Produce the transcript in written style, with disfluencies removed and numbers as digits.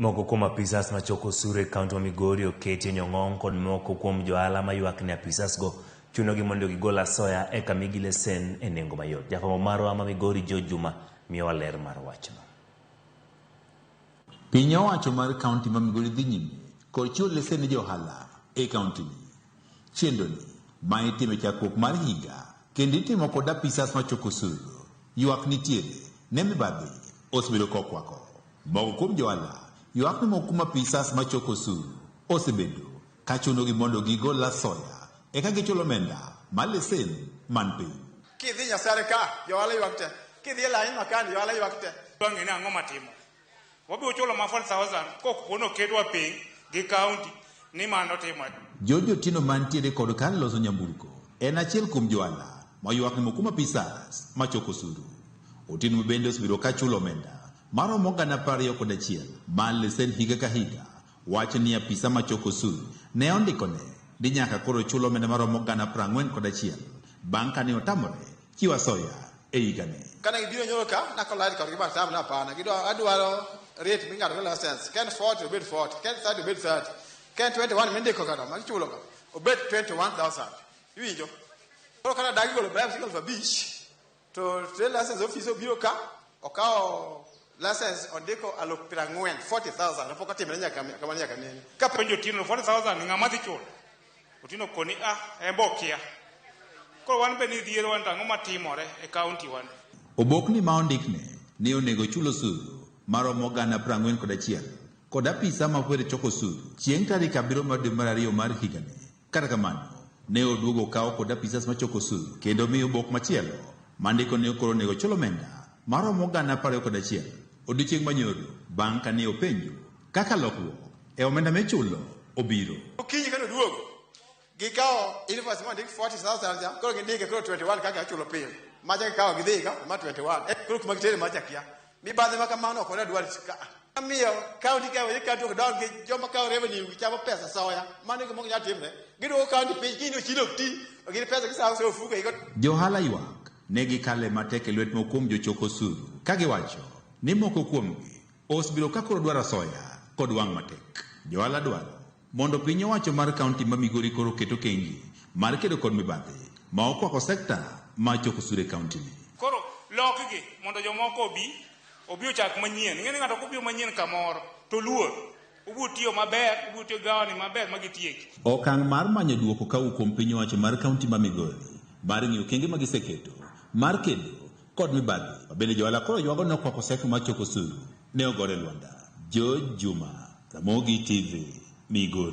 Moko kuom apisas machoko osuru e kaunti ma Migori oketi e nyong'ong kod moko kuom johala mayuak ni apisasgo chunogi mondo gigol asoya eka migi lesen e nengo mayot. Jafwambo marwa ma Migori Joe Juma miyowa ler mar wachno. Piny owacho mar kaunti ma Migori dhi nyime kod chiwo lesen ne johala e kaunti ni. Chenro ni ma itimo chakruok mar higa kendo itimo kod apisas machoko osuru. Yuak nitiere ne mibadhi osebedo kokwako. Moko kuom johala yuak ni moko kuom apisas machoko osuru osebedo ka chunogi mondo gigol asoya eka gichulo omenda mar lesen man piny. Kidhi Nyasare ka johala yuak te, kidhi lain makani johala yuak te. Ng'e ni ang'o matimo. Wabiro chulo ma 4,000 kokuno kedwa piny gi kaunti ni mano timo. Jojo Tino mantiere kod kar loso nyamburko en achiel kuom johala ma yuak ni moko kuom apisas machoko osuru. Otino bende osebedo ka chulo omenda maromo gana 21 mar lesen higa ka higa. Wacho ni apisa machoko osuru ne ondikone di nyaka koro chulo omenda maromo gana 41 bang' kane otamore chiwo asoya e higa ne. Kana gibiro nyoro ka nakolari kod gima tam na pana adwaro rate ming'ado go license ken 40 obed 40 ken 30 obed 30 ken 21 mindiko kada magichulo ka obed 21,000 iwinjo. Koro kana dagi golo bribe single for beach to trade license office obiro ka okao license ondiko alok 40,000 napok atimre nyaka kama nyaka nene. Ka penjo Tino 40,000 ng'ama dhi chulo. Otino koni embokia. Koro wan be ni dhiero wan ang'o matimore e kaunti wan. Obokni ma ondikne ne onego chulo osuru maromo gana 41 kod apisa mafuere choko osuru chieng' tarik 7 dwe mar 2 mar higa ne. Kata kamano ne oduogo kawo kod apisas machoko osuru kendo miyo obok machielo mandiko ne koro onego chulo omenda maromo gana 21 odiochieng' manyoro bang' kane openjo kaka lokruok e omenda michulo obiro. Okinyi kane oduogo gikawo invoice mondik 40,000 ja koro gindike koro 21 kaka chulo pile macha gikawo gidhi ka ma 21 koro kuma gitere macha kia mibadhi ma kamano ok odwar ka amiyo kaunti ka we ka to dog joma kawo revenue gichamo pesa soya mane go nyalo timre giduogo kaunti piny kino chilo ti gin pesa gisawo so fuga igo. Johala yuak ne gikale matek e lwet mokum jochoko osuru ka giwacho ni moko kuomgi osebiro ka koro dwaro asoya kod wang' matek. Johala dwaro mondo piny owacho mar kaunti ma Migori koro keto kengi mar kedo kod mibadhi ma okwako sekta ma choko osuru e kaunti ni. Koro lokgi mondo jomoko obi ochak manyien. Ng'eni ng'ato kobiro manyien kamoro to luor ubiro tiyo maber, ubiro tiyo gawani maber magitieki. Okang' mar manyo duoko kawuok kuom piny owacho mar kaunti ma Migori mar ng'iyo okenge ma giseketo mar kedo kod mibadhi. Bende johala koro ywago ni okwako sekta mar choko osuru ne ogore lwanda. Joe Juma, Ramogi TV, Migori.